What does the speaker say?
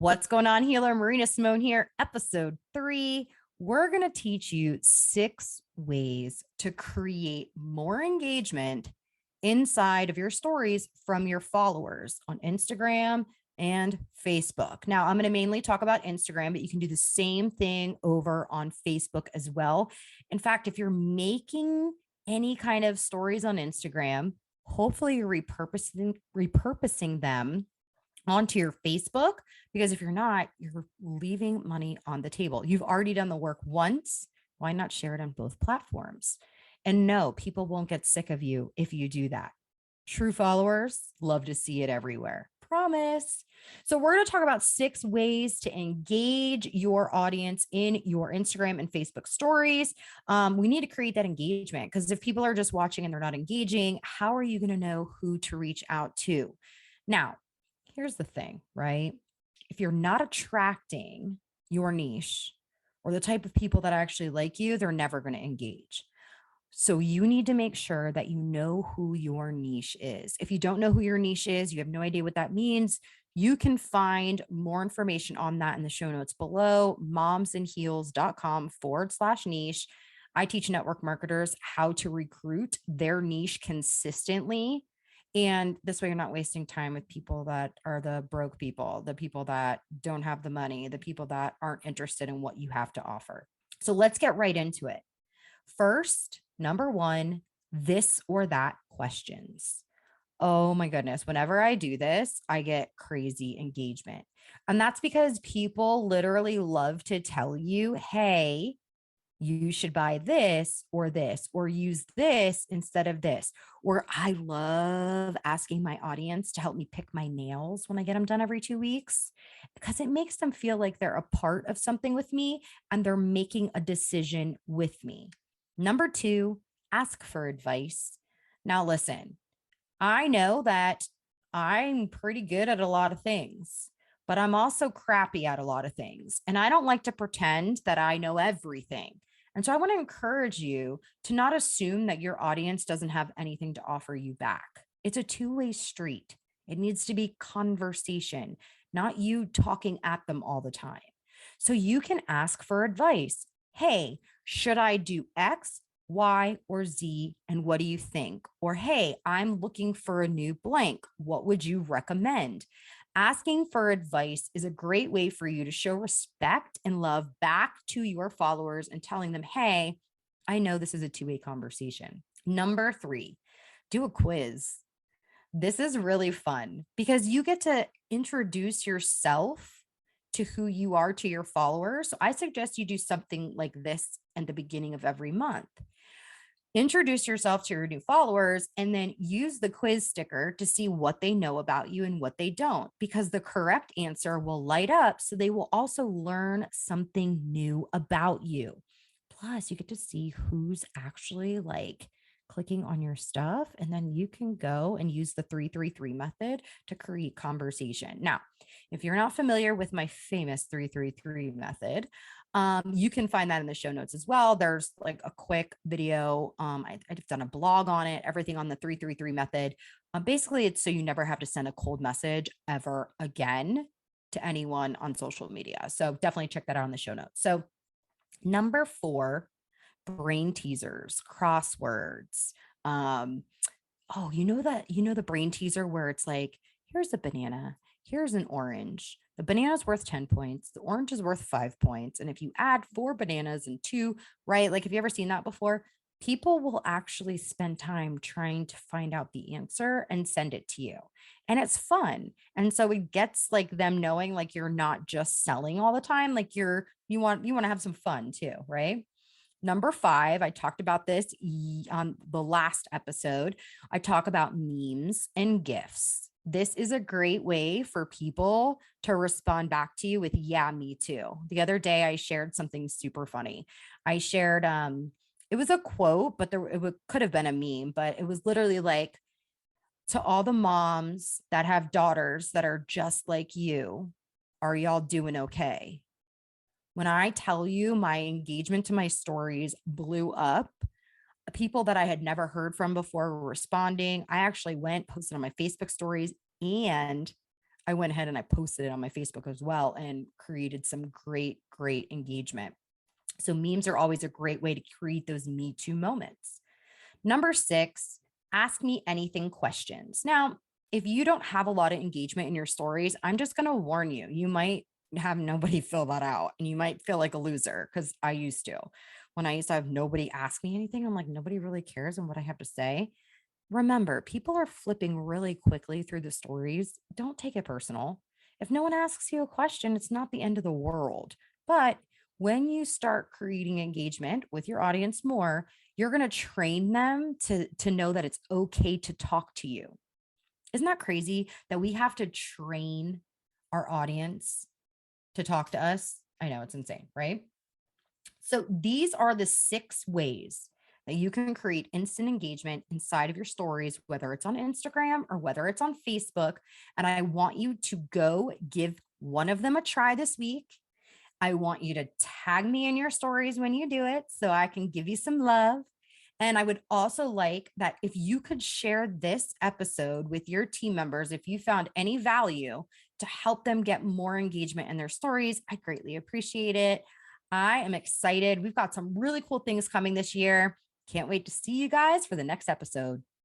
What's going on, healer? Marina Simone here, episode 3. We're going to teach you 6 ways to create more engagement inside of your stories from your followers on Instagram and Facebook. Now, I'm going to mainly talk about Instagram, but you can do the same thing over on Facebook as well. In fact, if you're making any kind of stories on Instagram, hopefully you're repurposing them onto your Facebook, because if you're not, you're leaving money on the table. You've already done the work once. Why not share it on both platforms? And no, people won't get sick of you if you do that. True followers love to see it everywhere. Promise. So, we're going to talk about 6 ways to engage your audience in your Instagram and Facebook stories. We need to create that engagement, because if people are just watching and they're not engaging, how are you going to know who to reach out to? Now, here's the thing, right? If you're not attracting your niche or the type of people that actually like you, they're never going to engage. So you need to make sure that you know who your niche is. If you don't know who your niche is, you have no idea what that means, you can find more information on that in the show notes below, momsandheels.com/niche. I teach network marketers how to recruit their niche consistently. And this way, you're not wasting time with people that are the broke people, the people that don't have the money, the people that aren't interested in what you have to offer. So let's get right into it. First, number 1, this or that questions. Oh my goodness. Whenever I do this, I get crazy engagement. And that's because people literally love to tell you, hey, you should buy this, or use this instead of this. Or I love asking my audience to help me pick my nails when I get them done every 2 weeks, because it makes them feel like they're a part of something with me and they're making a decision with me. Number 2, ask for advice. Now, listen, I know that I'm pretty good at a lot of things, but I'm also crappy at a lot of things. And I don't like to pretend that I know everything. And so I want to encourage you to not assume that your audience doesn't have anything to offer you back. It's a two-way street. It needs to be conversation, not you talking at them all the time. So you can ask for advice. Hey, should I do X, Y, or Z? And what do you think? Or, hey, I'm looking for a new blank. What would you recommend? Asking for advice is a great way for you to show respect and love back to your followers and telling them, hey, I know this is a two-way conversation. Number 3, do a quiz. This is really fun because you get to introduce yourself to who you are to your followers. So I suggest you do something like this at the beginning of every month. Introduce yourself to your new followers and then use the quiz sticker to see what they know about you and what they don't, because the correct answer will light up. So they will also learn something new about you. Plus, you get to see who's actually like clicking on your stuff. And then you can go and use the 333 method to create conversation. Now, if you're not familiar with my famous 333 method, you can find that in the show notes as well. There's like a quick video. I've done a blog on it, everything on the 333 method. Basically, it's so you never have to send a cold message ever again to anyone on social media. So definitely check that out in the show notes. So number 4, brain teasers, crosswords. The brain teaser where it's like, here's a banana, here's an orange. The banana is worth 10 points. The orange is worth 5 points. And if you add 4 bananas and 2, right? Like, have you ever seen that before? People will actually spend time trying to find out the answer and send it to you. And it's fun. And so it gets like them knowing like you're not just selling all the time. Like you want to have some fun too, right? Number 5, I talked about this on the last episode. I talk about memes and GIFs. This is a great way for people to respond back to you with, yeah, me too. The other day, I shared something super funny. I shared, it was a quote, but could have been a meme, but it was literally like, to all the moms that have daughters that are just like you, are y'all doing okay? When I tell you my engagement to my stories blew up, people that I had never heard from before were responding. I actually posted on my Facebook stories, and I went ahead and I posted it on my Facebook as well and created some great engagement. So memes are always a great way to create those Me Too moments. Number 6, ask me anything questions. Now, if you don't have a lot of engagement in your stories, I'm just going to warn you, you might have nobody fill that out and you might feel like a loser, because I used to. When I used to have nobody ask me anything, I'm like, nobody really cares in what I have to say. Remember, people are flipping really quickly through the stories. Don't take it personal. If no one asks you a question, it's not the end of the world. But when you start creating engagement with your audience more, you're going to train them to know that it's okay to talk to you. Isn't that crazy that we have to train our audience to talk to us? I know, it's insane, right? So these are the 6 ways that you can create instant engagement inside of your stories, whether it's on Instagram or whether it's on Facebook. And I want you to go give one of them a try this week. I want you to tag me in your stories when you do it so I can give you some love. And I would also like that if you could share this episode with your team members, if you found any value to help them get more engagement in their stories, I greatly appreciate it. I am excited. We've got some really cool things coming this year. Can't wait to see you guys for the next episode.